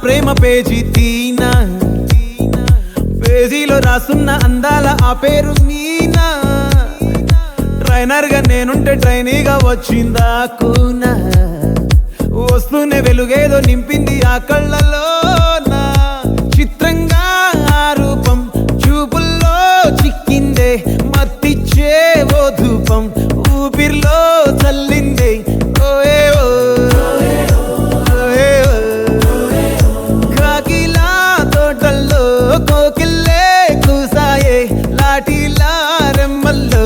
ప్రేమ page తీనా, పేజీలో రాసున్న అందాల ఆ పేరు మీనా. ట్రైనర్ గా నేనుంటే ట్రైనీగా వచ్చిందా కూనా, వస్తూనే వెలుగేదో నింపింది ఆ కళ్ళలోన. చిత్రంగా ఆ రూపం చూపుల్లో చిక్కిందే, మత్తిచ్చే ఓ ధూపం ఊపిరిలో చల్లిందే. ఓయే ఓ కాకిలా తోటల్లో కోకిల్లే కూసాయే, లాఠీలా రెమ్మల్లో